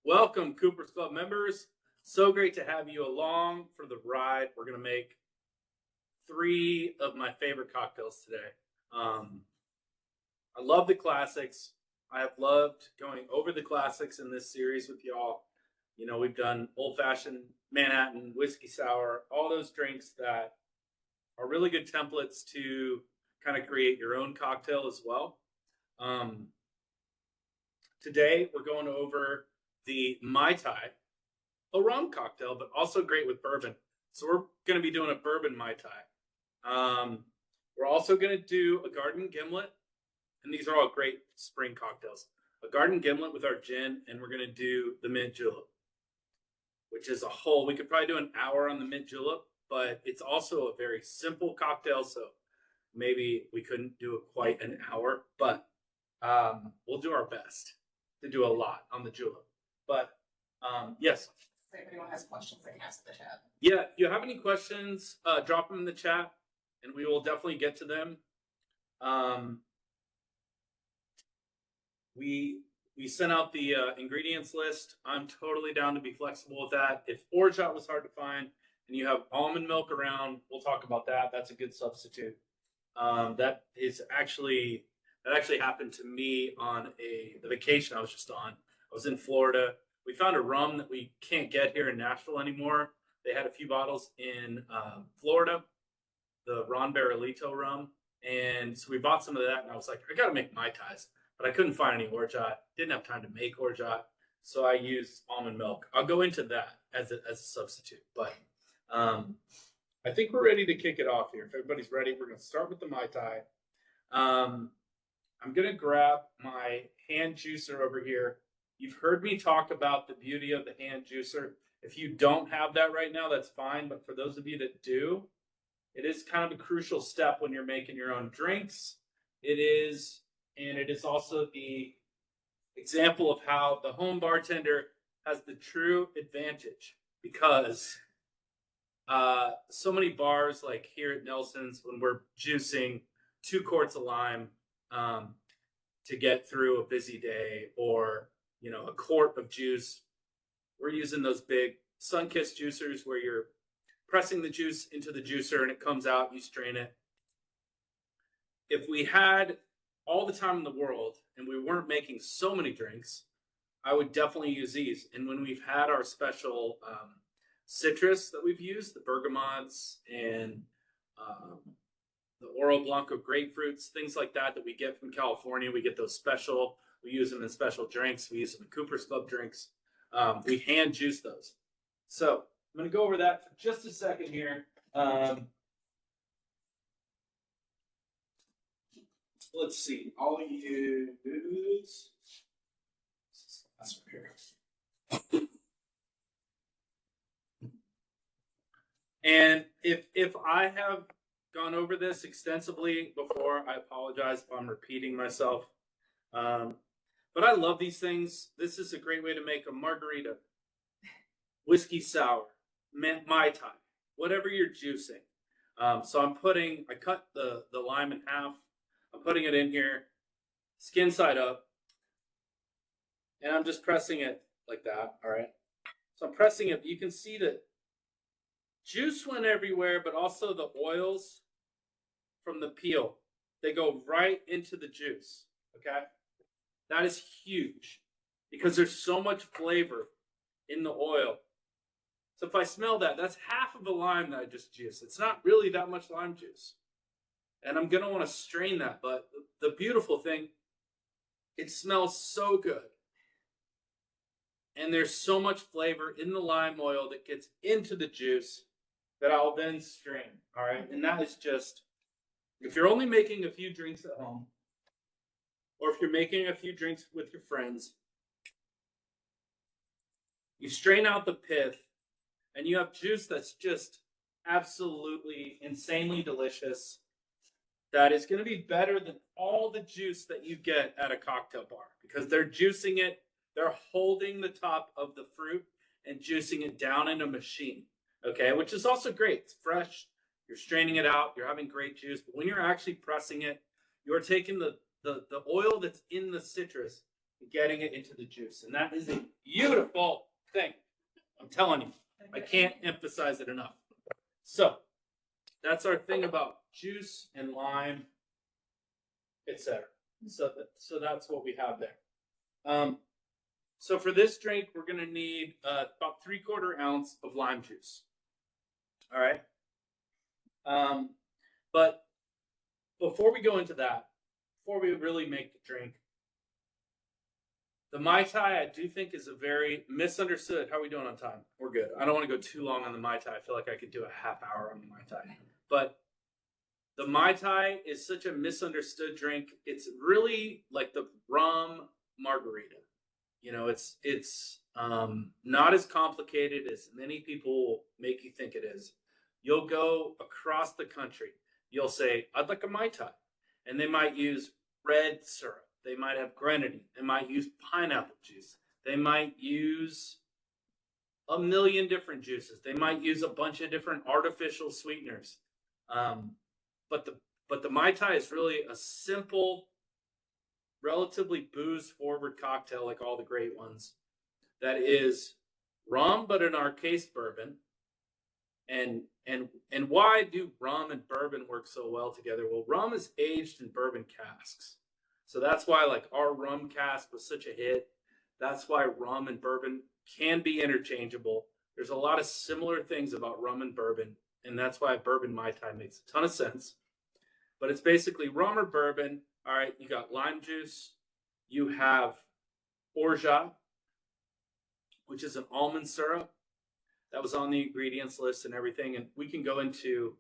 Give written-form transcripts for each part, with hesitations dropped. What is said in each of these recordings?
Welcome, Cooper's Club members. So great to have you along for the ride. We're going to make 3 of my favorite cocktails today. I love the classics. I have loved going over the classics in this series with y'all. You know, we've done old-fashioned Manhattan, whiskey sour, all those drinks that are really good templates to kind of create your own cocktail as well. Today, we're going over the Mai Tai, a rum cocktail, but also great with bourbon. So we're going to be doing a bourbon Mai Tai. We're also going to do a garden gimlet, and these are all great spring cocktails. A garden gimlet with our gin, and we're going to do the mint julep, which is a whole, we could probably do an hour on the mint julep, but it's also a very simple cocktail, so maybe we couldn't do it quite an hour, but we'll do our best to do a lot on the julep. But yes. If anyone has questions, they can ask in the chat. Yeah, if you have any questions, drop them in the chat, and we will definitely get to them. We sent out the ingredients list. I'm totally down to be flexible with that. If Orgeat was hard to find and you have almond milk around, we'll talk about that. That's a good substitute. That actually happened to me on the vacation I was just on. I was in Florida. We found a rum that we can't get here in Nashville anymore. They had a few bottles in Florida, the Ron Barrilito rum. And so we bought some of that, and I was like, I got to make Mai Tais. But I couldn't find any Orgeat. Didn't have time to make Orgeat. So I used almond milk. I'll go into that as a substitute. But I think we're ready to kick it off here. If everybody's ready, we're going to start with the Mai Tai. I'm going to grab my hand juicer over here. You've heard me talk about the beauty of the hand juicer. If you don't have that right now, that's fine. But for those of you that do, it is kind of a crucial step when you're making your own drinks. It is, and it is also the example of how the home bartender has the true advantage, because so many bars, like here at Nelson's, when we're juicing 2 quarts of lime to get through a busy day, or a quart of juice. We're using those big sun-kissed juicers where you're pressing the juice into the juicer and it comes out, you strain it. If we had all the time in the world and we weren't making so many drinks, I would definitely use these. And when we've had our special citrus that we've used, the bergamots and the Oro Blanco grapefruits, things like that we get from California, we get those special. We use them in special drinks. We use them in Cooper's Club drinks. We hand juice those. So I'm going to go over that for just a second here. Let's see. I'll use this one here. And if I have gone over this extensively before, I apologize if I'm repeating myself. But I love these things. This is a great way to make a margarita, whiskey sour, Mai Tai, whatever you're juicing. So I cut the lime in half. I'm putting it in here, skin side up, and I'm just pressing it like that, all right? So I'm pressing it. You can see that juice went everywhere, but also the oils from the peel, they go right into the juice, okay? That is huge because there's so much flavor in the oil. So if I smell that, that's half of a lime that I just juiced. It's not really that much lime juice. And I'm going to want to strain that. But the beautiful thing, it smells so good. And there's so much flavor in the lime oil that gets into the juice that I'll then strain. All right. And that is just, if you're only making a few drinks at home, or if you're making a few drinks with your friends, you strain out the pith, and you have juice that's just absolutely insanely delicious. That is going to be better than all the juice that you get at a cocktail bar, because they're juicing it, they're holding the top of the fruit and juicing it down in a machine, okay, which is also great. It's fresh, you're straining it out, you're having great juice, but when you're actually pressing it, you're taking the oil that's in the citrus and getting it into the juice. And that is a beautiful telling you, I can't emphasize it enough. So that's our thing about juice and lime, etc. So that's what we have there. So for this drink, we're going to need about 3/4 ounce of lime juice. All right. But before we go into that, before we really make the drink, the Mai Tai, I do think, is a very misunderstood. How are we doing on time? We're good. I don't want to go too long on the Mai Tai. I feel like I could do a half hour on the Mai Tai. But the Mai Tai is such a misunderstood drink. It's really like the rum margarita. You know, it's not as complicated as many people make you think it is. You'll go across the country. You'll say, I'd like a Mai Tai. And they might use red syrup. They might have grenadine. They might use pineapple juice. They might use a million different juices. They might use a bunch of different artificial sweeteners. But the Mai Tai is really a simple, relatively booze-forward cocktail, like all the great ones, that is rum, but in our case, bourbon. And why do rum and bourbon work so well together? Well, rum is aged in bourbon casks. So that's why, like, our rum cask was such a hit. That's why rum and bourbon can be interchangeable. There's a lot of similar things about rum and bourbon, and that's why bourbon Mai Tai makes a ton of sense. But it's basically rum or bourbon. All right, you got lime juice. You have Orgeat, which is an almond syrup. That was on the ingredients list and everything. And we can go into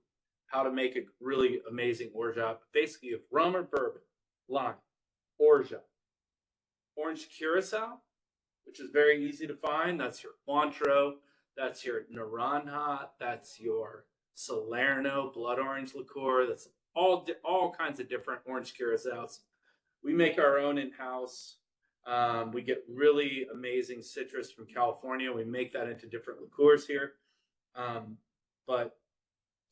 how to make a really amazing Orgeat. Basically, you have rum or bourbon, lime, Orgeat, orange Curacao, which is very easy to find. That's your Cointreau. That's your Naranja. That's your Salerno blood orange liqueur. That's all kinds of different orange Curaçaos. We make our own in-house. We get really amazing citrus from California. We make that into different liqueurs here. But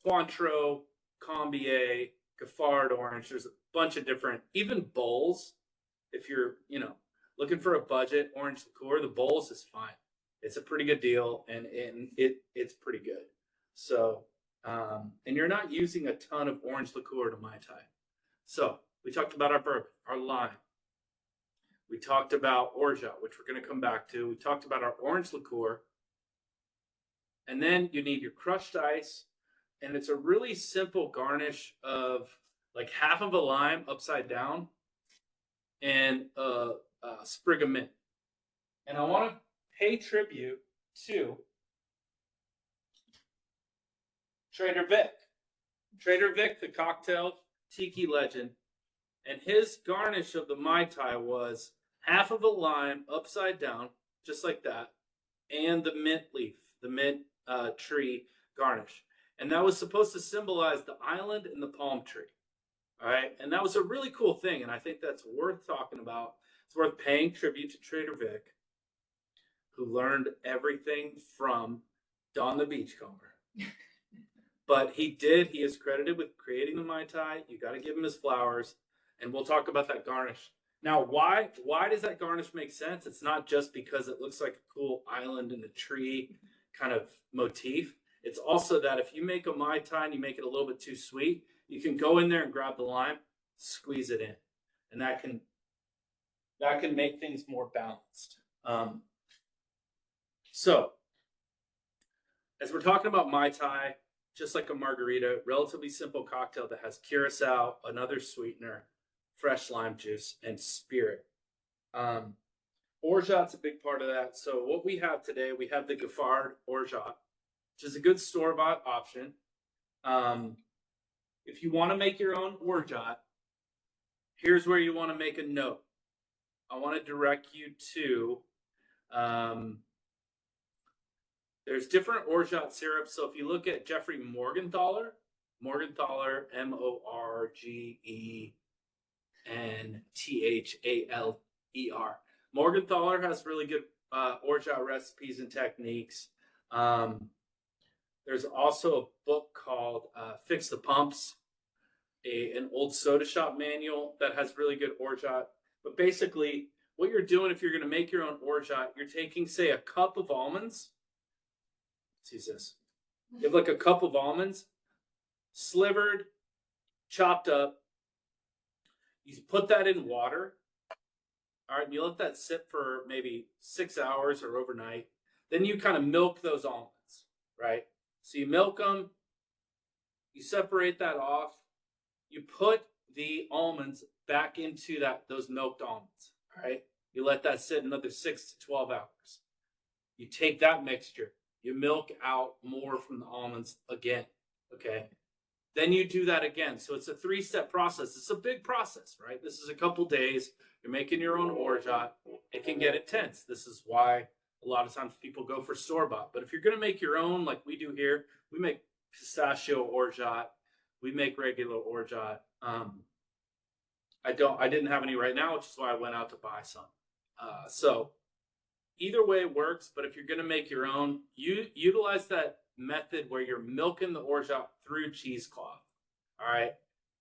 Cointreau, Combier, Gaffard orange, there's a bunch of different, even bowls. If you're, looking for a budget orange liqueur, the bowls is fine. It's a pretty good deal, and it's pretty good. So, and you're not using a ton of orange liqueur to Mai Tai. So we talked about our bourbon, our lime. We talked about Orgeat, which we're going to come back to. We talked about our orange liqueur. And then you need your crushed ice. And it's a really simple garnish of like half of a lime upside down and a sprig of mint. And I want to pay tribute to Trader Vic. Trader Vic, the cocktail tiki legend. And his garnish of the Mai Tai was half of a lime upside down, just like that, and the mint leaf, the mint tree garnish. And that was supposed to symbolize the island and the palm tree. All right. And that was a really cool thing. And I think that's worth talking about. It's worth paying tribute to Trader Vic, who learned everything from Don the Beachcomber. But he is credited with creating the Mai Tai. You got to give him his flowers. And we'll talk about that garnish. Now, why does that garnish make sense? It's not just because it looks like a cool island and a tree kind of motif. It's also that if you make a Mai Tai and you make it a little bit too sweet, you can go in there and grab the lime, squeeze it in. And that can make things more balanced. So, as we're talking about Mai Tai, just like a margarita, relatively simple cocktail that has Curacao, another sweetener, fresh lime juice, and spirit. Orgeat's a big part of that. So what we have today, we have the Gaffard Orgeat, which is a good store-bought option. If you want to make your own Orgeat, here's where you want to make a note. I want to direct you to, there's different Orgeat syrups. So if you look at Jeffrey Morgenthaler, M-O-R-G-E-N-T-H-A-L-E-R. Morgenthaler has really good Orgeat recipes and techniques. There's also a book called Fix the Pumps, an old soda shop manual that has really good Orgeat. But basically, what you're doing if you're going to make your own Orgeat, you're taking, say, a cup of almonds, Let's use this. You have like a cup of almonds, slivered, chopped up. You put that in water. All right, and you let that sit for maybe 6 hours or overnight. Then you kind of milk those almonds, right? So you milk them, you separate that off, you put the almonds back into those milked almonds, all right? You let that sit another 6 to 12 hours. You take that mixture, you milk out more from the almonds again, okay? Then you do that again. So it's a 3-step process. It's a big process, right? This is a couple days. You're making your own orgeat. It can get intense. This is why a lot of times people go for store-bought. But if you're going to make your own, like we do here, we make pistachio orgeat. We make regular orgeat. I didn't have any right now, which is why I went out to buy some. So either way works. But if you're going to make your own, you utilize that method where you're milking the orgeat through cheesecloth. All right.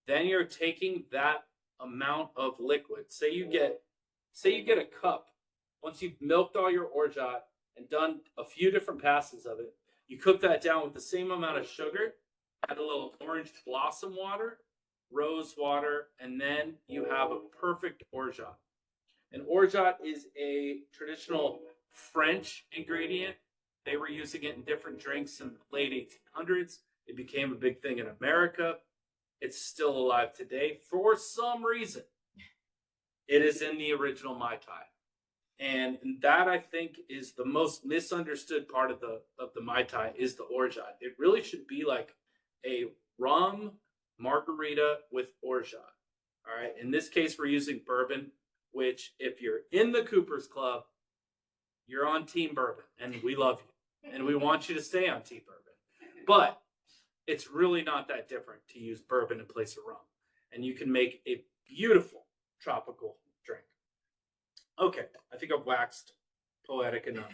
Then you're taking that amount of liquid. Say you get a cup. Once you've milked all your orgeat and done a few different passes of it, you cook that down with the same amount of sugar, add a little orange blossom water, rose water, and then you have a perfect orgeat. And orgeat is a traditional French ingredient. They were using it in different drinks in the late 1800s. It became a big thing in America. It's still alive today. For some reason, it is in the original Mai Tai. And that, I think, is the most misunderstood part of the Mai Tai is the orgeat. It really should be like a rum margarita with orgeat. All right. In this case, we're using bourbon, which if you're in the Cooper's Club, you're on Team Bourbon, and we love you. And we want you to stay on Team Bourbon. But it's really not that different to use bourbon in place of rum. And you can make a beautiful tropical drink. Okay, I think I've waxed poetic enough.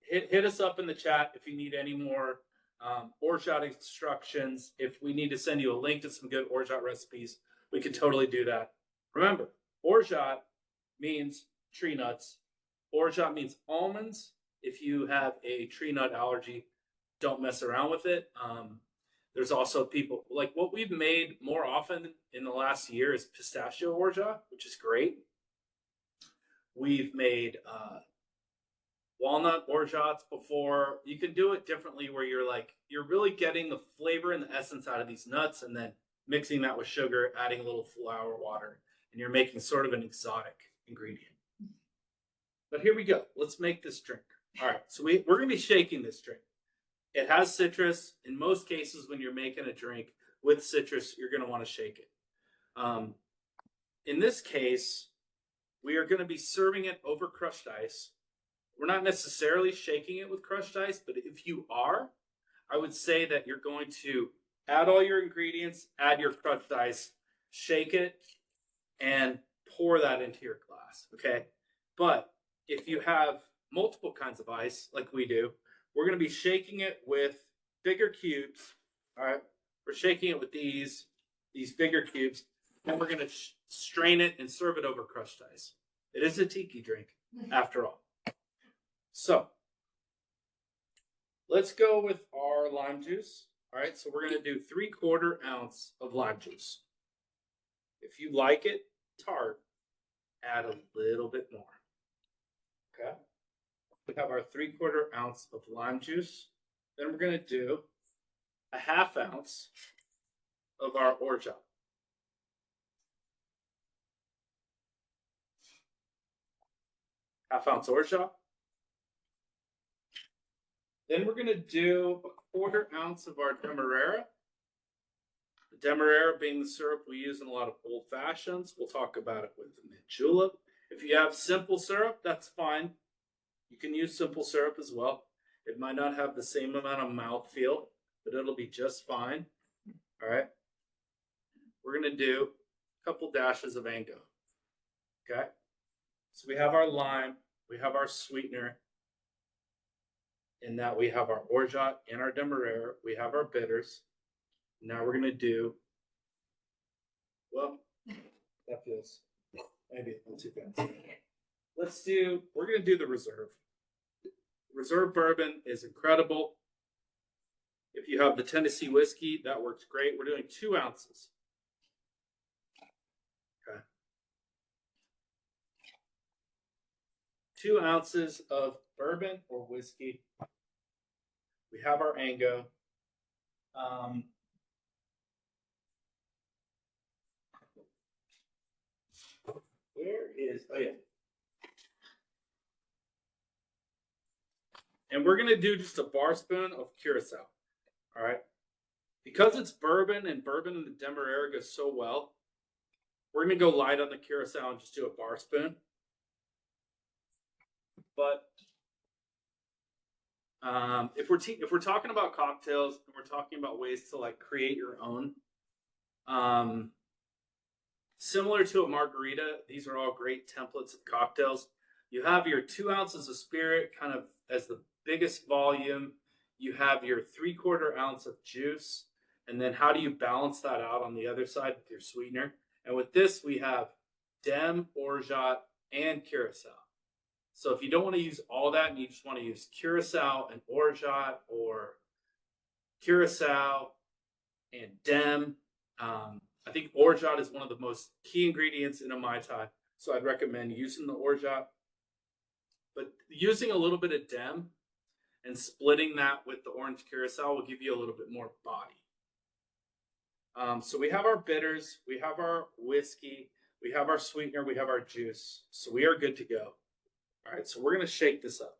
Hit us up in the chat if you need any more orgeat instructions. If we need to send you a link to some good orgeat recipes, we can totally do that. Remember, orgeat means tree nuts. Orgeat means almonds. If you have a tree nut allergy, don't mess around with it. There's also people, like what we've made more often in the last year is pistachio orgeat, which is great. We've made walnut orgeats before. You can do it differently where you're really getting the flavor and the essence out of these nuts and then mixing that with sugar, adding a little flour, water, and you're making sort of an exotic ingredient. But here we go. Let's make this drink. All right, so we're going to be shaking this drink. It has citrus. In most cases, when you're making a drink with citrus, you're going to want to shake it. In this case, we are going to be serving it over crushed ice. We're not necessarily shaking it with crushed ice, but if you are, I would say that you're going to add all your ingredients, add your crushed ice, shake it, and pour that into your glass, okay? But if you have multiple kinds of ice, like we do, we're going to be shaking it with bigger cubes, all right? We're shaking it with these bigger cubes, and we're going to strain it and serve it over crushed ice. It is a tiki drink, after all. So, let's go with our lime juice. All right, so we're going to do 3/4 ounce of lime juice. If you like it tart, add a little bit more. Okay. We have our 3/4 ounce of lime juice. Then we're going to do a 1/2 ounce of our orgeat. Half ounce orgeat. Then we're going to do a 1/4 ounce of our Demerara. The Demerara being the syrup we use in a lot of old fashions. We'll talk about it with the mint julep. If you have simple syrup, that's fine. You can use simple syrup as well. It might not have the same amount of mouthfeel, but it'll be just fine. All right. We're going to do a couple dashes of ango. Okay. So we have our lime, we have our sweetener. In that we have our orgeat and our Demerara. We have our bitters. Now we're going to do, well, that feels maybe a little too fast. We're going to do the reserve. Reserve Bourbon is incredible. If you have the Tennessee whiskey, that works great. We're doing 2 ounces. Okay. 2 ounces of bourbon or whiskey. We have our ango. Where is, oh yeah. And we're going to do just a bar spoon of Curacao. All right. Because it's bourbon and bourbon and the Demerara goes so well, we're going to go light on the Curacao and just do a bar spoon. But if we're talking about cocktails and we're talking about ways to like create your own, similar to a margarita, these are all great templates of cocktails. You have your 2 ounces of spirit kind of as the biggest volume. You have your 3/4 ounce of juice. And then how do you balance that out on the other side with your sweetener? And with this, we have Dem, Orgeat, and Curacao. So if you don't want to use all that and you just want to use Curacao and Orgeat or Curacao and Dem, I think Orgeat is one of the most key ingredients in a Mai Tai. So I'd recommend using the Orgeat. But using a little bit of Dem and splitting that with the orange Curacao will give you a little bit more body. So we have our bitters, we have our whiskey, we have our sweetener, we have our juice. So we are good to go. All right, so we're going to shake this up.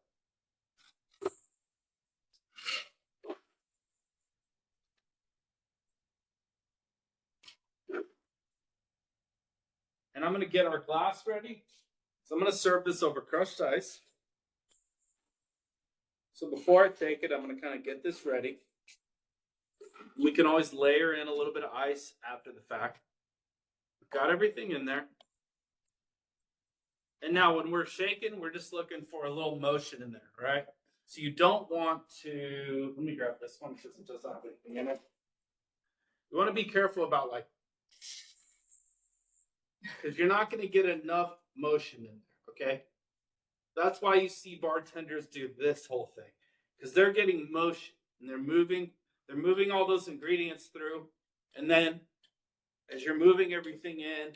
And I'm going to get our glass ready. So I'm going to serve this over crushed ice. So before I take it, I'm going to kind of get this ready. We can always layer in a little bit of ice after the fact. We've got everything in there. And now when we're shaking, we're just looking for a little motion in there, right? So you don't want to, let me grab this one because it doesn't have anything in it. You want to be careful about like, because you're not going to get enough motion in there, okay? That's why you see bartenders do this whole thing, because they're getting motion and they're moving all those ingredients through. And then as you're moving everything in,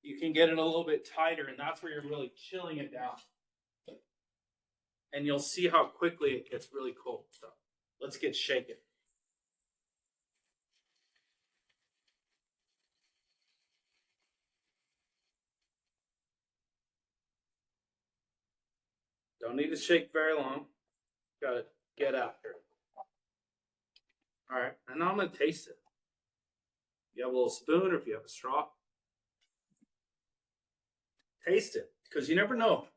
you can get it a little bit tighter, and that's where you're really chilling it down. And you'll see how quickly it gets really cold. So let's get shaken. Don't need to shake very long. Got to get after it. All right, and now I'm going to taste it. If you have a little spoon or if you have a straw, taste it, because you never know.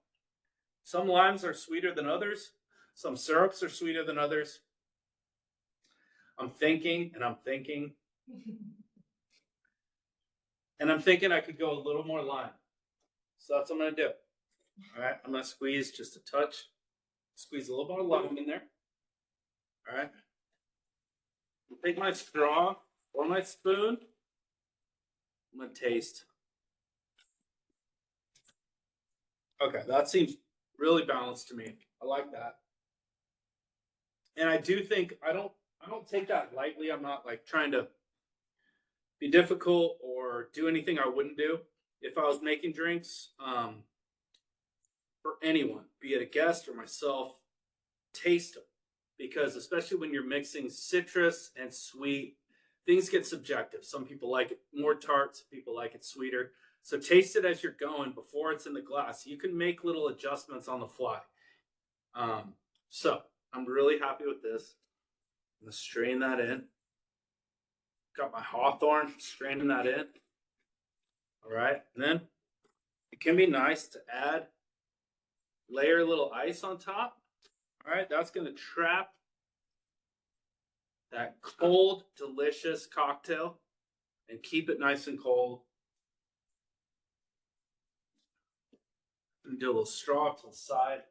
Some limes are sweeter than others. Some syrups are sweeter than others. I'm thinking, and I'm thinking, and I'm thinking I could go a little more lime. So that's what I'm going to do. All right, I'm going to squeeze just a touch. Squeeze a little bit of lime in there. All right. Take my straw or my spoon. I'm going to taste. Okay, that seems really balanced to me. I like that. And I do think I don't take that lightly. I'm not like trying to be difficult or do anything I wouldn't do if I was making drinks. For anyone, be it a guest or myself, taste them. Because especially when you're mixing citrus and sweet, things get subjective. Some people like it more tart, some people like it sweeter. So taste it as you're going before it's in the glass. You can make little adjustments on the fly. So I'm really happy with this. I'm going to strain that in. Got my Hawthorne, straining that in. All right. And then it can be nice to layer a little ice on top. All right. That's going to trap that cold, delicious cocktail and keep it nice and cold. And do a little straw to the side.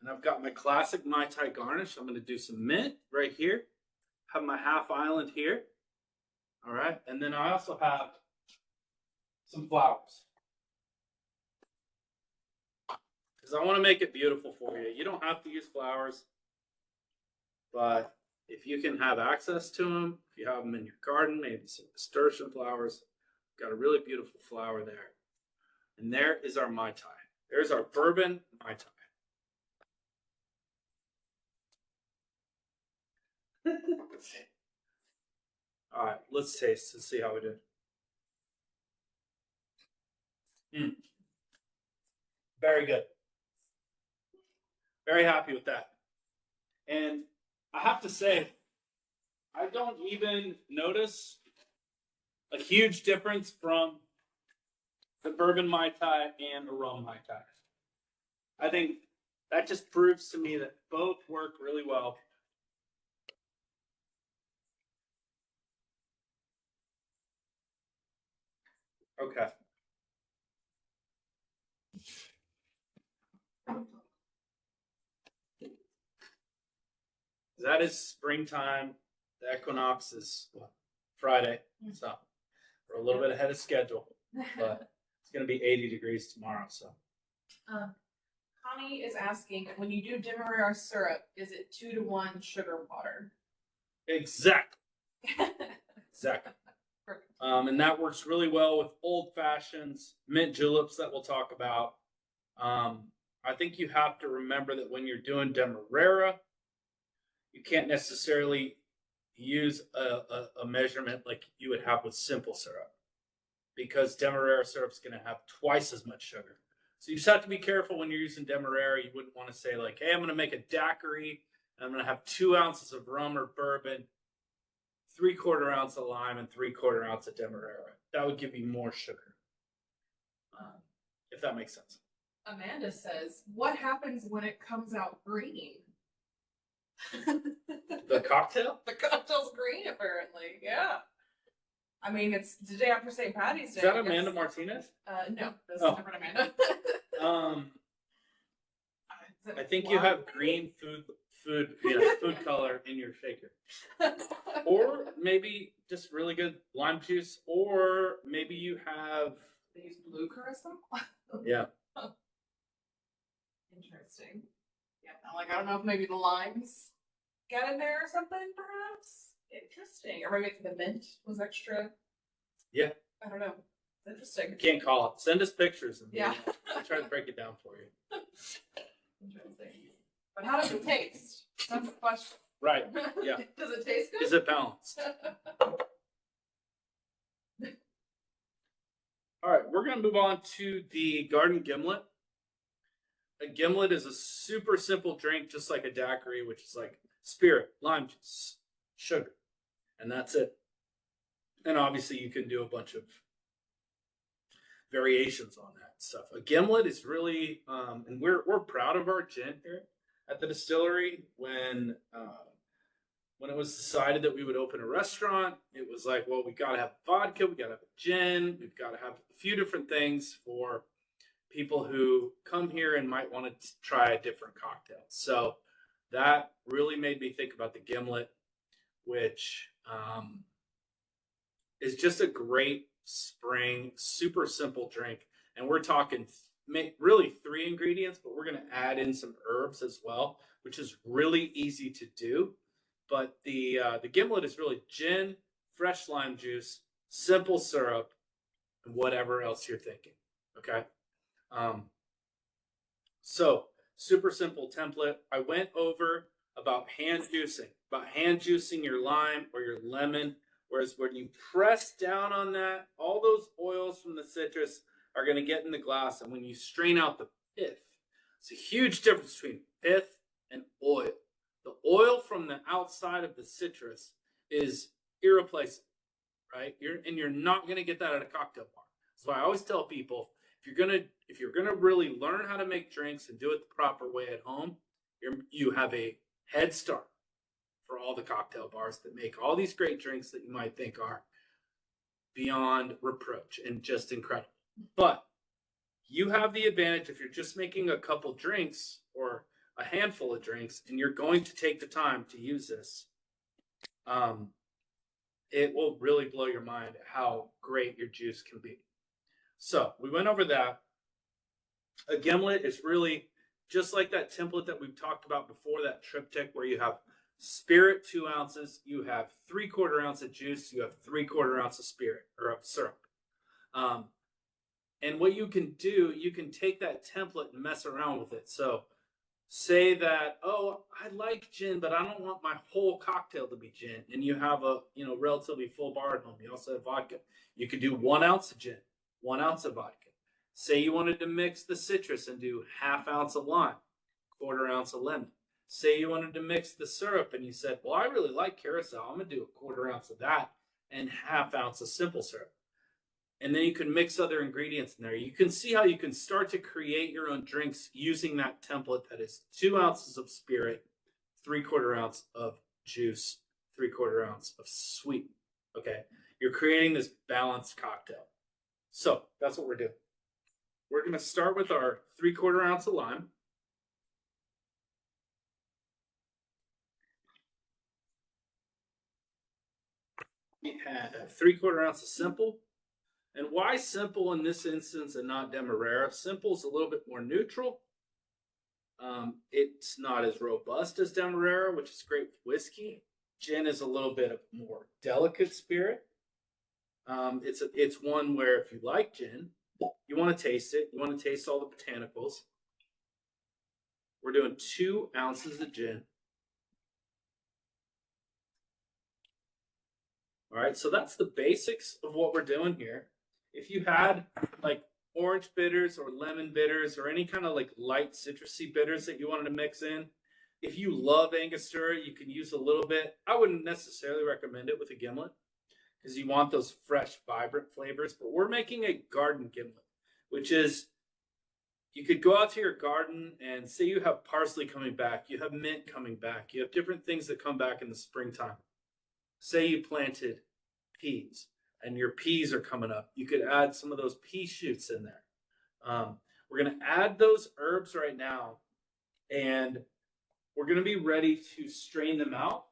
And I've got my classic Mai Tai garnish. I'm going to do some mint right here. Have my half island here. All right. And then I also have some flowers. Because I want to make it beautiful for you. You don't have to use flowers, but if you can have access to them, if you have them in your garden, maybe some nasturtium flowers, got a really beautiful flower there. And there is our Mai Tai. There's our bourbon Mai Tai. All right, let's taste and see how we did. Very good. Very happy with that. And I have to say, I don't even notice a huge difference from the bourbon Mai Tai and a rum Mai Tai. I think that just proves to me that both work really well. Okay. That is springtime. The equinox is Friday, so we're a little bit ahead of schedule, but it's going to be 80 degrees tomorrow. So, Connie is asking, when you do Demerara syrup, is it 2-to-1 sugar water? exactly. Perfect. And that works really well with old fashions, mint juleps that we'll talk about. I think you have to remember that when you're doing Demerara, you can't necessarily use a measurement like you would have with simple syrup, because Demerara syrup is going to have twice as much sugar. So you just have to be careful when you're using Demerara. You wouldn't want to say like, hey, I'm going to make a daiquiri and I'm going to have 2 ounces of rum or bourbon, 3/4 ounce of lime, and 3/4 ounce of Demerara. That would give you more sugar, if that makes sense. Amanda says, what happens when it comes out green? The cocktail? The cocktail's green, apparently. Yeah. I mean, it's the day after St. Patty's Day. Is that Amanda Martinez? No, that's a different Amanda. I think you have green food color in your shaker. Or maybe just really good lime juice, or maybe you have... They use blue curacao? Yeah. Interesting. Yeah, I don't know if maybe the limes got in there or something, perhaps. Interesting. Or maybe the mint was extra. Yeah. I don't know. It's interesting. I can't call it. Send us pictures and I'll try to break it down for you. Interesting. But how does it taste? That's the question. Right. Yeah. Does it taste good? Is it balanced? All right, we're going to move on to the garden gimlet. A gimlet is a super simple drink, just like a daiquiri, which is like spirit, lime juice, sugar, and that's it. And obviously you can do a bunch of variations on that stuff. A gimlet is really, and we're proud of our gin here at the distillery. When it was decided that we would open a restaurant, it was like, well, we got to have vodka, we got to have a gin, we've got to have a few different things for people who come here and might want to try a different cocktail. So that really made me think about the gimlet, which is just a great spring, super simple drink. And we're talking really 3 ingredients, but we're going to add in some herbs as well, which is really easy to do. But the gimlet is really gin, fresh lime juice, simple syrup, and whatever else you're thinking. Okay. So super simple template. I went over about hand juicing your lime or your lemon. Whereas when you press down on that, all those oils from the citrus are going to get in the glass. And when you strain out the pith, it's a huge difference between pith and oil. The oil from the outside of the citrus is irreplaceable, right? You're not going to get that at a cocktail bar. So I always tell people, if you're gonna really learn how to make drinks and do it the proper way at home, you have a head start for all the cocktail bars that make all these great drinks that you might think are beyond reproach and just incredible. But you have the advantage if you're just making a couple drinks or a handful of drinks and you're going to take the time to use this. It will really blow your mind how great your juice can be. So we went over that. A gimlet is really just like that template that we've talked about before, that triptych where you have spirit 2 ounces, you have 3/4 ounce of juice, you have 3/4 ounce of spirit or of syrup. And what you can do, you can take that template and mess around with it. So say that, oh, I like gin, but I don't want my whole cocktail to be gin. And you have a relatively full bar at home. You also have vodka. You could do 1 ounce of gin, 1 ounce of vodka. Say you wanted to mix the citrus and do 1/2 ounce of lime, 1/4 ounce of lemon. Say you wanted to mix the syrup and you said, well, I really like Curacao. I'm going to do 1/4 ounce of that and 1/2 ounce of simple syrup. And then you can mix other ingredients in there. You can see how you can start to create your own drinks using that template that is 2 ounces of spirit, 3/4 ounce of juice, 3/4 ounce of sweet. Okay. You're creating this balanced cocktail. So that's what we're doing. We're going to start with our 3/4 ounce of lime. We have 3/4 ounce of simple. And why simple in this instance and not Demerara? Simple is a little bit more neutral. It's not as robust as Demerara, which is great with whiskey. Gin is a little bit of more delicate spirit. It's one where if you like gin, you want to taste it. You want to taste all the botanicals. We're doing 2 ounces of gin. All right, so that's the basics of what we're doing here. If you had like orange bitters or lemon bitters or any kind of like light citrusy bitters that you wanted to mix in, if you love Angostura, you can use a little bit. I wouldn't necessarily recommend it with a gimlet because you want those fresh, vibrant flavors. But we're making a garden gimlet, which is you could go out to your garden and say you have parsley coming back, you have mint coming back, you have different things that come back in the springtime. Say you planted peas and your peas are coming up. You could add some of those pea shoots in there. We're going to add those herbs right now, and we're going to be ready to strain them out.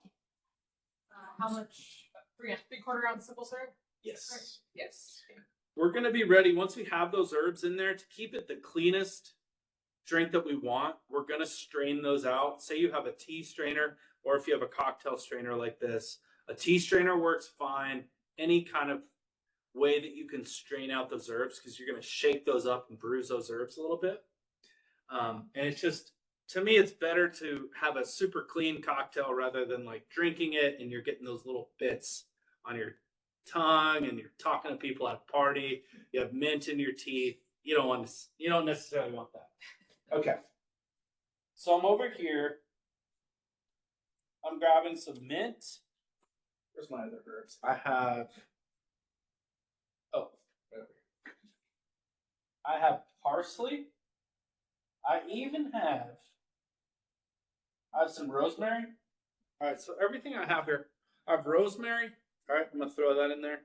How much? 3/4 ounce simple syrup? Yes. Yes. We're going to be ready once we have those herbs in there to keep it the cleanest drink that we want. We're going to strain those out. Say you have a tea strainer, or if you have a cocktail strainer like this, a tea strainer works fine. Any kind of way that you can strain out those herbs, because you're going to shake those up and bruise those herbs a little bit. And it's just, to me, it's better to have a super clean cocktail rather than like drinking it and you're getting those little bits on your tongue and you're talking to people at a party. You have mint in your teeth. You don't necessarily want that. Okay. So I'm over here. I'm grabbing some mint. Where's my other herbs? I have, right over here. I have parsley. I have some rosemary. All right, so everything I have here, I have rosemary. All right, I'm going to throw that in there.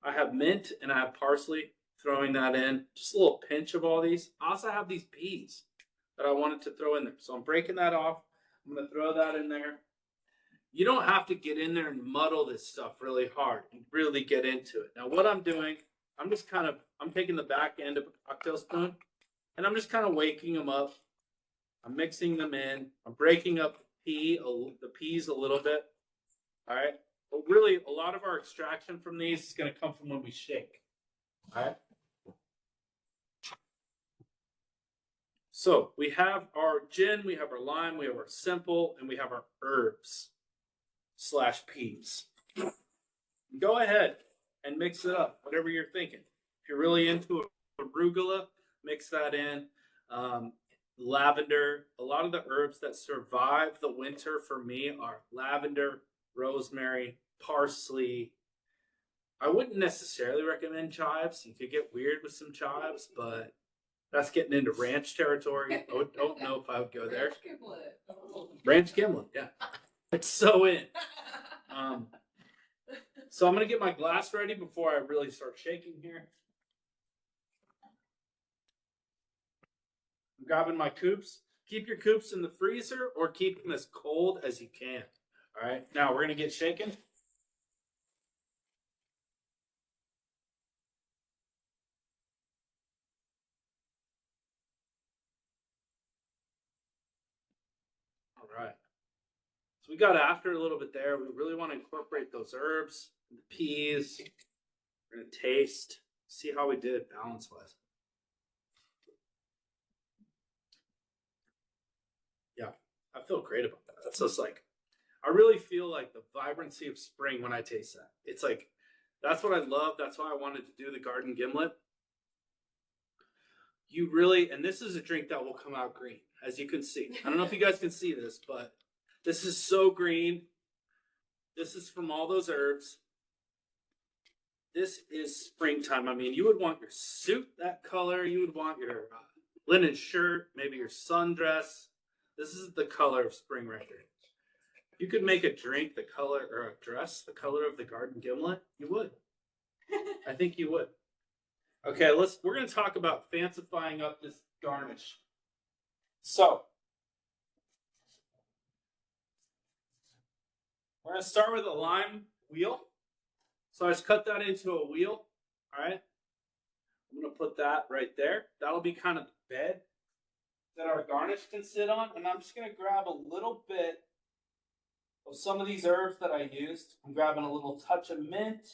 I have mint and I have parsley, throwing that in. Just a little pinch of all these. I also have these peas that I wanted to throw in there. So I'm breaking that off. I'm going to throw that in there. You don't have to get in there and muddle this stuff really hard and really get into it. Now, what I'm doing, I'm taking the back end of a cocktail spoon and I'm just kind of waking them up. I'm mixing them in. I'm breaking up the peas a little bit. All right. But really, a lot of our extraction from these is going to come from when we shake. All right. So we have our gin, we have our lime, we have our simple, and we have our herbs / peas. Go ahead and mix it up, whatever you're thinking. If you're really into arugula, mix that in. Lavender. A lot of the herbs that survive the winter for me are lavender, rosemary, parsley. I wouldn't necessarily recommend chives. You could get weird with some chives, but that's getting into ranch territory. I don't know if I would go there. Ranch gimlet, yeah. It's so in. So I'm going to get my glass ready before I really start shaking here. I'm grabbing my coupes. Keep your coupes in the freezer or keep them as cold as you can. All right, now we're going to get shaken. So we got after it a little bit there. We really want to incorporate those herbs, the peas. We're going to taste, see how we did balance-wise. Yeah, I feel great about that. That's just like, I really feel like the vibrancy of spring when I taste that. It's like, that's what I love. That's why I wanted to do the garden gimlet. You really, and this is a drink that will come out green, as you can see. I don't know if you guys can see this, but this is so green. This is from all those herbs. This is springtime. I mean, you would want your suit that color. You would want your linen shirt, maybe your sundress. This is the color of spring right here. If you could make a drink the color, or a dress the color of the garden gimlet, you would. I think you would. Okay, we're going to talk about fancifying up this garnish. So, we're going to start with a lime wheel. So I just cut that into a wheel. All right. I'm going to put that right there. That'll be kind of the bed that our garnish can sit on. And I'm just going to grab a little bit of some of these herbs that I used. I'm grabbing a little touch of mint.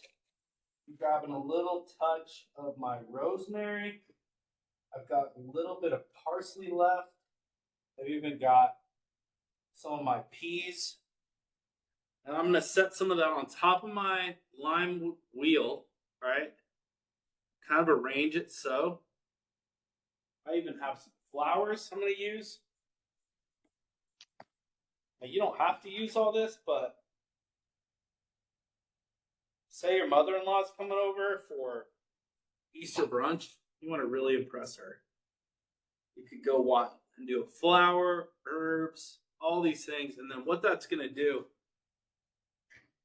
I'm grabbing a little touch of my rosemary. I've got a little bit of parsley left. I've even got some of my peas. And I'm going to set some of that on top of my lime wheel, right? Kind of arrange it so. I even have some flowers I'm going to use. Now, you don't have to use all this, but say your mother-in-law is coming over for Easter brunch. You want to really impress her. You could go and do a flower, herbs, all these things. And then what that's going to do,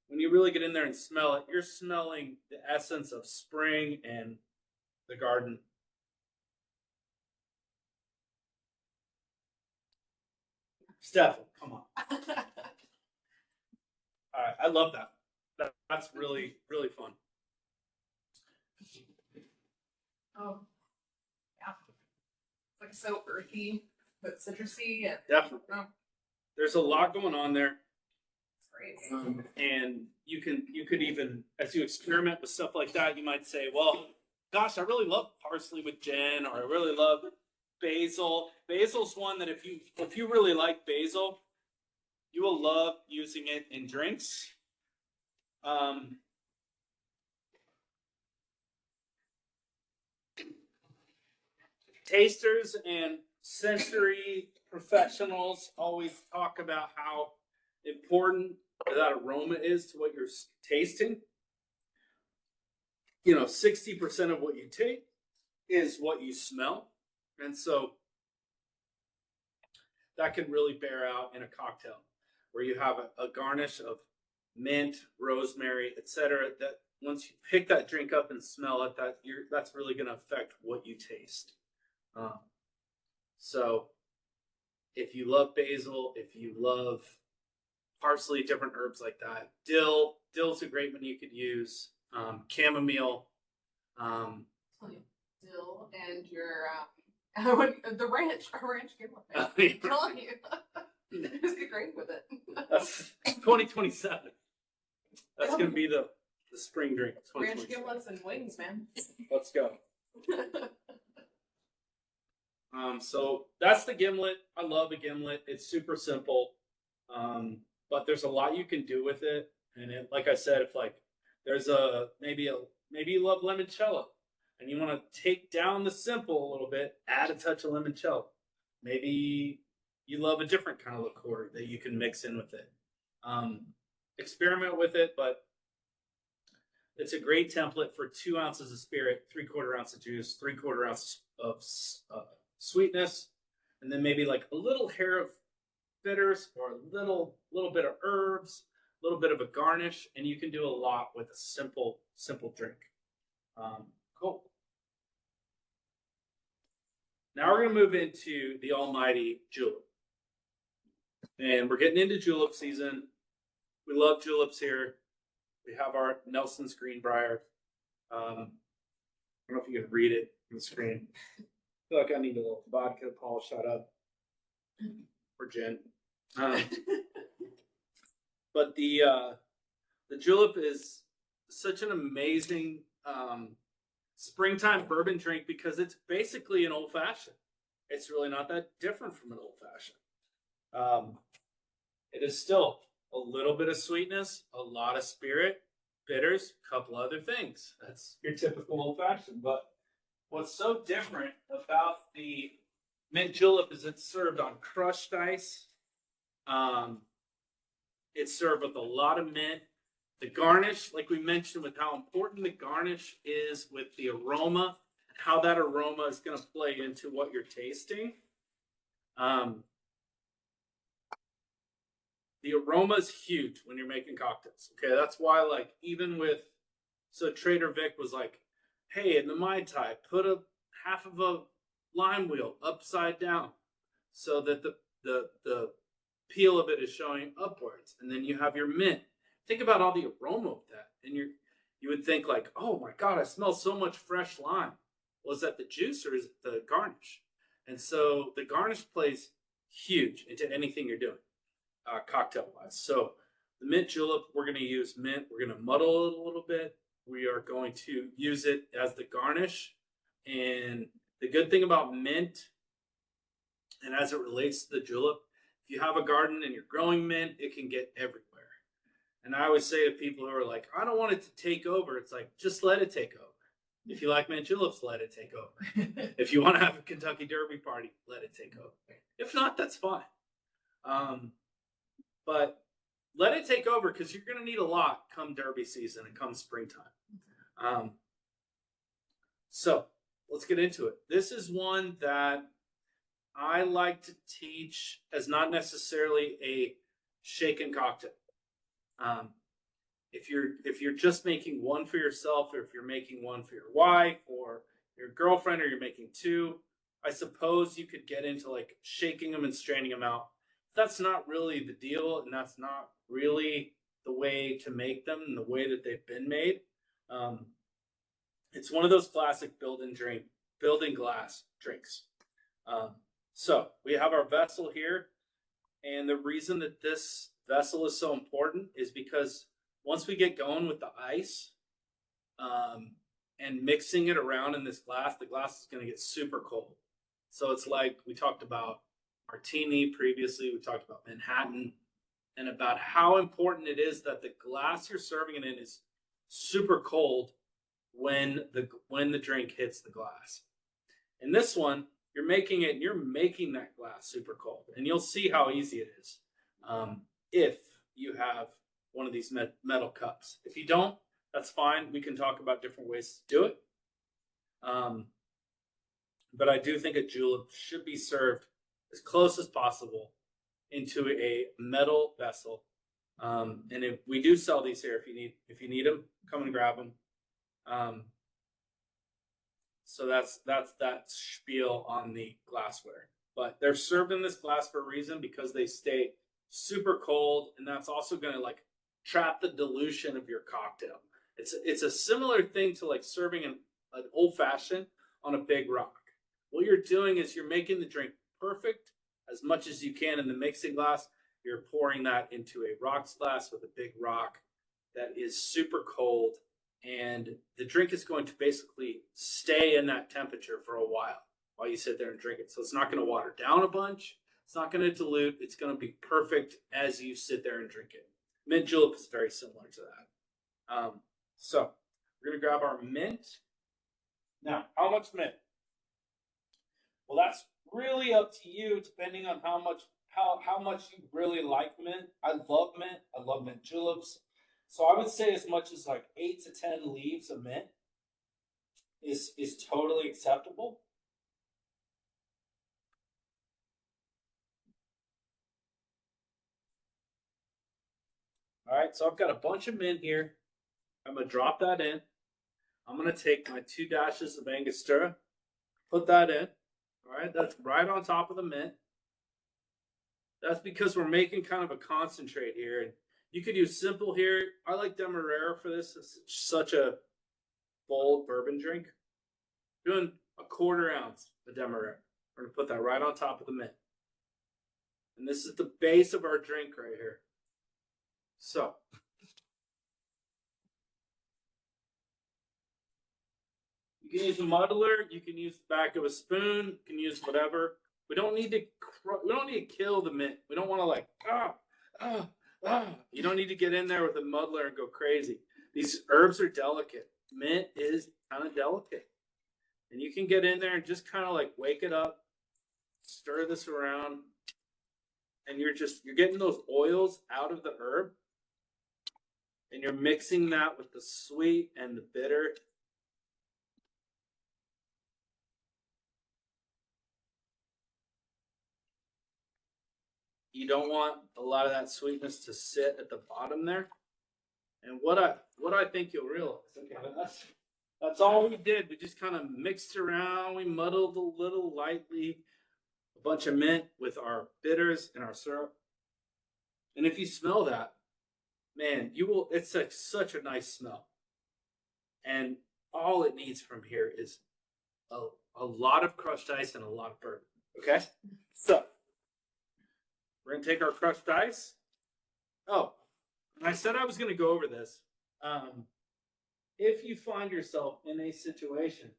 when you really get in there and smell it, you're smelling the essence of spring and the garden. Steph, come on. All right, I love that. That's really, really fun. Oh, yeah. It's like so earthy, but citrusy. And, definitely. Oh. There's a lot going on there. Great. And you could even, as you experiment with stuff like that, you might say, well, gosh, I really love parsley with gin, or I really love basil. Basil's one that if you really like basil, you will love using it in drinks. Tasters and sensory professionals always talk about how important that aroma is to what you're tasting. 60% of what you taste is what you smell. And so that can really bear out in a cocktail where you have a garnish of mint, rosemary, etc. That once you pick that drink up and smell it, that's really going to affect what you taste. So if you love basil, if you love parsley, different herbs like that, dill's a great one you could use. Chamomile. Dill and your the ranch gimlet. I'm telling you, just get great with it. That's 2027. That's gonna be the spring drink. Ranch gimlets and wings, man. Let's go. So that's the gimlet. I love a gimlet. It's super simple, but there's a lot you can do with it. And like I said, if like there's maybe you love limoncello and you want to take down the simple a little bit, add a touch of limoncello. Maybe you love a different kind of liqueur that you can mix in with it. Experiment with it, but it's a great template for 2 ounces of spirit, 3/4 ounce of juice, 3/4 ounce of sweetness, and then maybe like a little hair of bitters or a little bit of herbs, a little bit of a garnish, and you can do a lot with a simple drink. Cool. Now we're going to move into the almighty julep. And we're getting into julep season. We love juleps here. We have our Nelson's Greenbrier. I don't know if you can read it on the screen. I feel like I need a little vodka to polish that up. Or gin. But the julep is such an amazing springtime bourbon drink because it's basically an old fashioned. It's really not that different from an old fashioned. It is still a little bit of sweetness, a lot of spirit, bitters, a couple other things. That's your typical old fashioned. But what's so different about the mint julep is it's served on crushed ice. It's served with a lot of mint. The garnish, like we mentioned, with how important the garnish is with the aroma, how that aroma is going to play into what you're tasting. The aroma is huge when you're making cocktails. Okay, that's why, like, even with, so Trader Vic was like, hey, in the Mai Tai, put a half of a lime wheel upside down so that the peel of it is showing upwards, and then you have your mint. Think about all the aroma of that, and you would think like, oh my god, I smell so much fresh lime. Well, is that the juice or is it the garnish? And so the garnish plays huge into anything you're doing, cocktail wise. So the mint julep, we're going to use mint. We're going to muddle it a little bit. We are going to use it as the garnish. And the good thing about mint, and as it relates to the julep, if you have a garden and you're growing mint, it can get everywhere. And I always say to people who are like, I don't want it to take over. It's like, just let it take over. If you like mint juleps, let it take over. If you want to have a Kentucky Derby party, let it take over. If not, that's fine. But let it take over because you're going to need a lot come Derby season and come springtime. So let's get into it. This is one that I like to teach as not necessarily a shaken cocktail. If you're just making one for yourself, or if you're making one for your wife or your girlfriend, or you're making two, I suppose you could get into like shaking them and straining them out. That's not really the deal, and that's not really the way to make them and the way that they've been made. It's one of those classic building glass drinks. So we have our vessel here, and the reason that this vessel is so important is because once we get going with the ice and mixing it around in this glass, the glass is going to get super cold. So it's like we talked about martini previously, we talked about Manhattan, and about how important it is that the glass you're serving it in is super cold when the drink hits the glass. In this one, you're making that glass super cold, and you'll see how easy it is if you have one of these metal cups. If you don't, that's fine. We can talk about different ways to do it. But I do think a julep should be served as close as possible into a metal vessel. And if we do sell these here, if you need them, come and grab them. So that's that spiel on the glassware. But they're served in this glass for a reason, because they stay super cold, and that's also going to like trap the dilution of your cocktail. It's a similar thing to like serving an old fashioned on a big rock. What you're doing is you're making the drink perfect as much as you can in the mixing glass. You're pouring that into a rocks glass with a big rock that is super cold, and the drink is going to basically stay in that temperature for a while you sit there and drink it. So it's not going to water down a bunch. It's not going to dilute. It's going to be perfect as you sit there and drink it. Mint julep is very similar to that. So we're going to grab our mint. Now, how much mint? Well, that's really up to you, depending on how much you really like mint. I love mint. I love mint juleps. So I would say as much as like 8 to 10 leaves of mint is totally acceptable. All right, so I've got a bunch of mint here. I'm going to drop that in. I'm going to take my 2 dashes of Angostura, put that in. All right, that's right on top of the mint. That's because we're making kind of a concentrate here. And you could use simple here. I like Demerara for this. It's such a bold bourbon drink. Doing a 1/4 ounce of Demerara. We're going to put that right on top of the mint. And this is the base of our drink right here. So you can use a muddler, you can use the back of a spoon, you can use whatever. We don't need to kill the mint. We don't want to like You don't need to get in there with a muddler and go crazy. These herbs are delicate. Mint is kind of delicate. And you can get in there and just kind of like wake it up, stir this around, and you're getting those oils out of the herb, and you're mixing that with the sweet and the bitter. You don't want a lot of that sweetness to sit at the bottom there. And what I think you'll realize, okay, that's all we did. We just kind of mixed around. We muddled a little lightly, a bunch of mint with our bitters and our syrup. And if you smell that, man, you will. It's like such a nice smell. And all it needs from here is a lot of crushed ice and a lot of bourbon. Okay, so we're gonna take our crushed ice. Oh, and I said I was gonna go over this. If you find yourself in a situation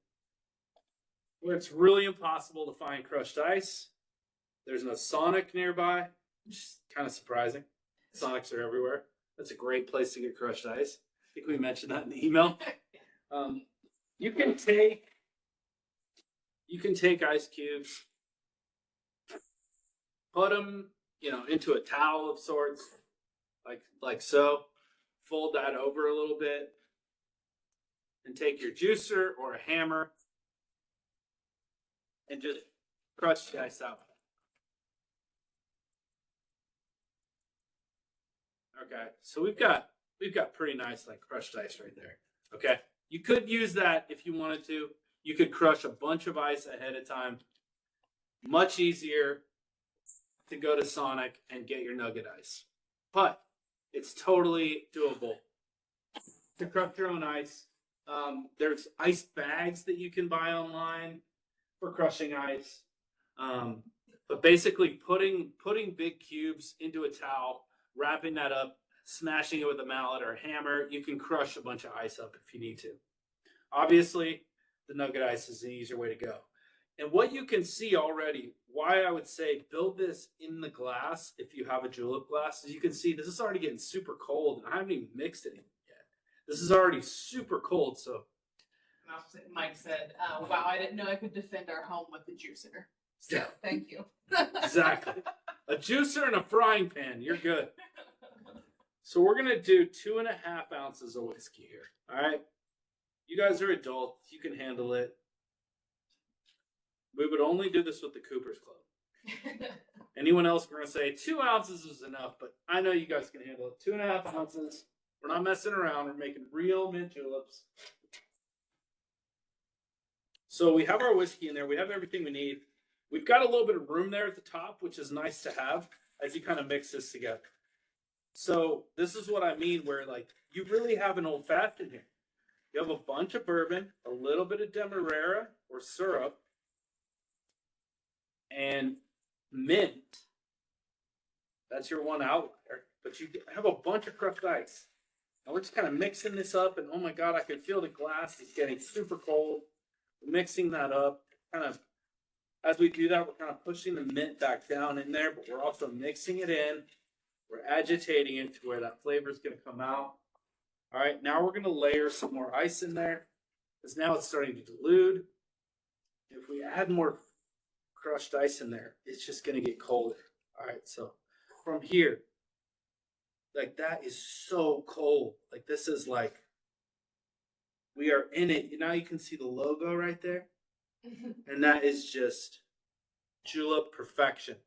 where it's really impossible to find crushed ice, there's no Sonic nearby, which is kind of surprising. Sonics are everywhere. That's a great place to get crushed ice. I think we mentioned that in the email. You can take ice cubes, put them, into a towel of sorts, like so. Fold that over a little bit, and take your juicer or a hammer and just crush the ice out. Okay, so we've got pretty nice like crushed ice right there. Okay, you could use that if you wanted to. You could crush a bunch of ice ahead of time. Much easier to go to Sonic and get your nugget ice, but it's totally doable to crush your own ice. There's ice bags that you can buy online for crushing ice. But basically putting big cubes into a towel, wrapping that up, smashing it with a mallet or a hammer, you can crush a bunch of ice up if you need to. Obviously, the nugget ice is an easier way to go. And what you can see already, why I would say build this in the glass if you have a julep glass, is you can see this is already getting super cold, and I haven't even mixed it yet. This is already super cold, so. Mike said, wow, I didn't know I could defend our home with the juicer. So, thank you. Exactly. A juicer and a frying pan, you're good. So we're going to do 2.5 ounces of whiskey here, all right? You guys are adults. You can handle it. We would only do this with the Cooper's Club. Anyone else, we're going to say 2 ounces is enough, but I know you guys can handle it. 2.5 ounces. We're not messing around. We're making real mint juleps. So we have our whiskey in there. We have everything we need. We've got a little bit of room there at the top, which is nice to have as you kind of mix this together. So this is what I mean, where like you really have an old fashioned here. You have a bunch of bourbon, a little bit of Demerara or syrup, and mint. That's your one outlier. But you have a bunch of crushed ice. And we're just kind of mixing this up, and oh my God, I can feel the glass is getting super cold. We're mixing that up. Kind of, as we do that, we're kind of pushing the mint back down in there, but we're also mixing it in. We're agitating it to where that flavor is going to come out. All right, now we're going to layer some more ice in there, because now it's starting to dilute. If we add more crushed ice in there, it's just going to get colder. All right, so from here, like that is so cold. Like this is like, we are in it. Now you can see the logo right there. And that is just julep perfection.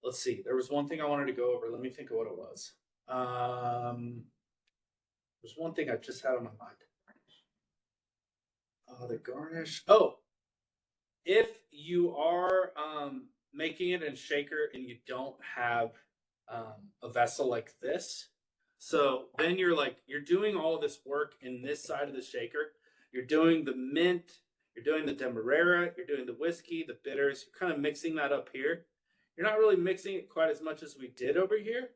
Let's see. There was one thing I wanted to go over. Let me think of what it was. There's one thing I just had on my mind. The garnish. Oh, if you are making it in a shaker and you don't have a vessel like this, so then you're doing all of this work in this side of the shaker. You're doing the mint, you're doing the Demerara, you're doing the whiskey, the bitters. You're kind of mixing that up here. you're not really mixing it quite as much as we did over here.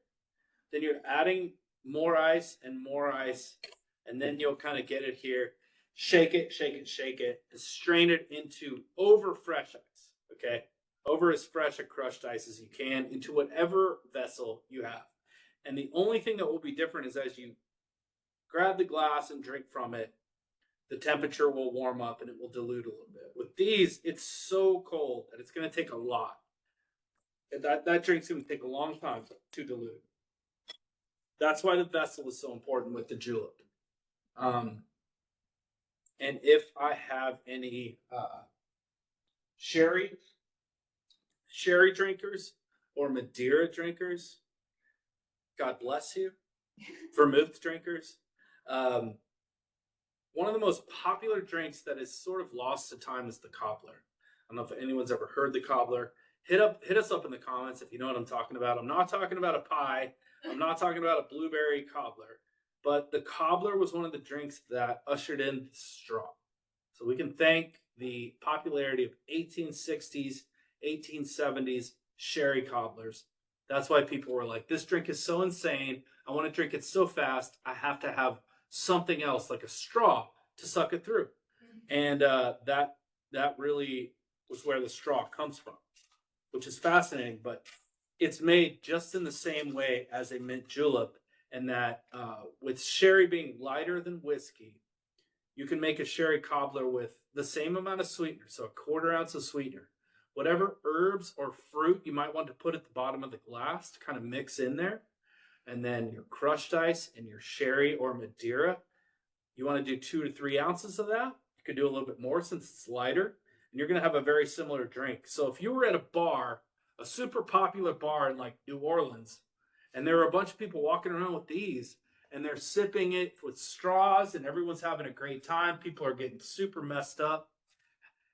Then you're adding more ice, and then you'll kind of get it here. Shake it, shake it, shake it, and strain it into over fresh ice, okay? Over as fresh a crushed ice as you can into whatever vessel you have. And the only thing that will be different is as you grab the glass and drink from it, the temperature will warm up and it will dilute a little bit. With these, it's so cold that it's going to take a lot. That drink's going to take a long time to dilute. That's why the vessel is so important with the julep. And if I have any sherry drinkers or Madeira drinkers, God bless you. Vermouth drinkers. One of the most popular drinks that is sort of lost to time is the cobbler. I don't know if anyone's ever heard the cobbler. Hit us up in the comments if you know what I'm talking about. I'm not talking about a pie. I'm not talking about a blueberry cobbler. But the cobbler was one of the drinks that ushered in the straw. So we can thank the popularity of 1860s, 1870s sherry cobblers. That's why people were like, this drink is so insane. I want to drink it so fast. I have to have something else like a straw to suck it through. And that really was where the straw comes from, which is fascinating. But it's made just in the same way as a mint julep. And that with sherry being lighter than whiskey, you can make a sherry cobbler with the same amount of sweetener, so a 1/4 ounce of sweetener. Whatever herbs or fruit you might want to put at the bottom of the glass to kind of mix in there. And then your crushed ice and your sherry or Madeira. You want to do 2 to 3 ounces of that. You could do a little bit more since it's lighter. And you're going to have a very similar drink. So if you were at a bar, a super popular bar in like New Orleans, and there were a bunch of people walking around with these, and they're sipping it with straws, and everyone's having a great time. People are getting super messed up,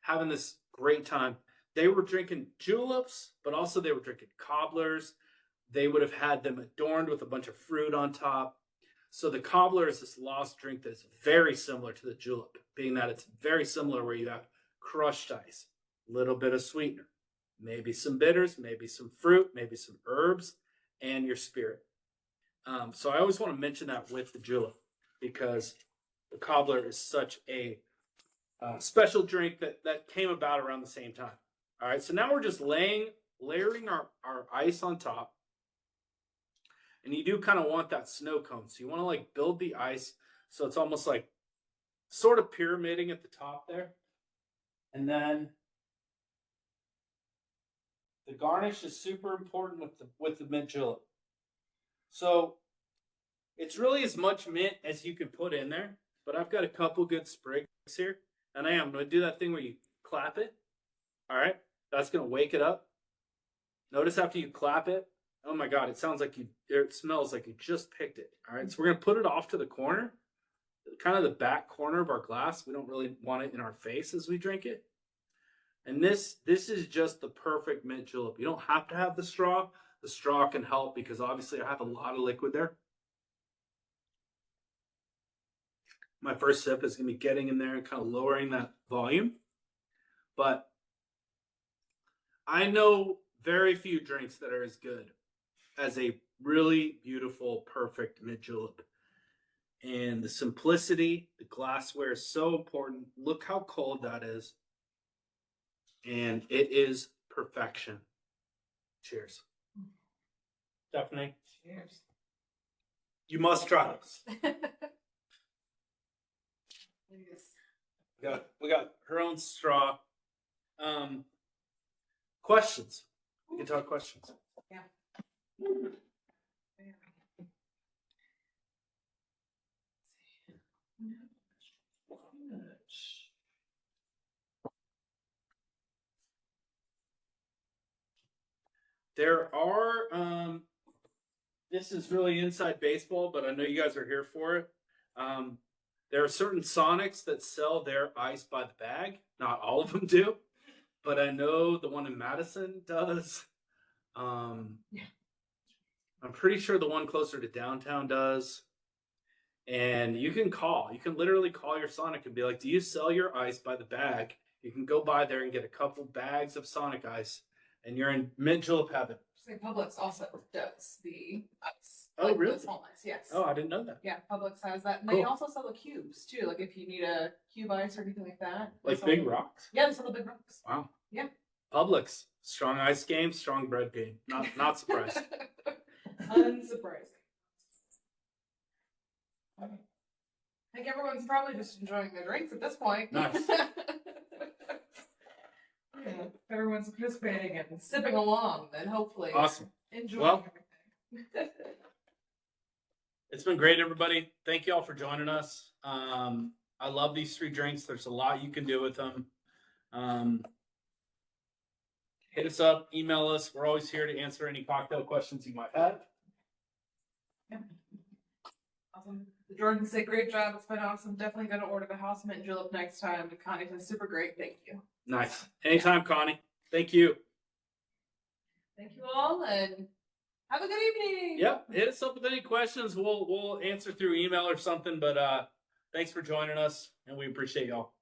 having this great time. They were drinking juleps, but also they were drinking cobblers. They would have had them adorned with a bunch of fruit on top. So the cobbler is this lost drink that is very similar to the julep, being that it's very similar where you have crushed ice, a little bit of sweetener, maybe some bitters, maybe some fruit, maybe some herbs, and your spirit. So I always want to mention that with the julep because the cobbler is such a special drink that came about around the same time. All right, so now we're just layering our ice on top. And you do kind of want that snow cone. So you want to like build the ice so it's almost like sort of pyramiding at the top there. And then the garnish is super important with the mint julep. So it's really as much mint as you can put in there, but I've got a couple good sprigs here. And I'm going to do that thing where you clap it. All right, that's going to wake it up. Notice after you clap it, oh my God, it smells like you just picked it. All right, so we're going to put it off to the corner, kind of the back corner of our glass. We don't really want it in our face as we drink it. And this is just the perfect mint julep. You don't have to have the straw. The straw can help because obviously I have a lot of liquid there. My first sip is going to be getting in there and kind of lowering that volume. But I know very few drinks that are as good as a really beautiful, perfect mint julep. And the simplicity, the glassware is so important. Look how cold that is. And it is perfection. Cheers. Stephanie. Cheers. You must try this. Yes. We got her own straw. Questions. We can talk questions. Yeah. There are, this is really inside baseball, but I know you guys are here for it. There are certain Sonics that sell their ice by the bag. Not all of them do, but I know the one in Madison does. Yeah. I'm pretty sure the one closer to downtown does. And you can literally call your Sonic and be like, do you sell your ice by the bag? You can go by there and get a couple bags of Sonic ice and you're in mint julep heaven. Say Publix also does the ice. Oh, like really? The small ice, yes. Oh, I didn't know that. Yeah, Publix has that. And Cool. they also sell the cubes too. Like if you need a cube ice or anything like that. Like sell big them. rocks? Yeah, they sell the big rocks. Wow. Yeah. Publix. Strong ice game, strong bread game. Not surprised. Unsurprising. I think everyone's probably just enjoying their drinks at this point. Nice. Yeah, everyone's participating and sipping along, then hopefully Awesome. enjoying everything. It's been great, everybody. Thank you all for joining us. I love these 3 drinks. There's a lot you can do with them. Hit us up, email us. We're always here to answer any cocktail questions you might have. Yeah. Awesome. The Jordans say great job. It's been awesome. Definitely going to order the house mint julep next time. The Connie's been super great. Thank you. Nice. Anytime, Connie. Thank you. Thank you all, and have a good evening. Yep. Hit us up with any questions. We'll answer through email or something. But thanks for joining us, and we appreciate y'all.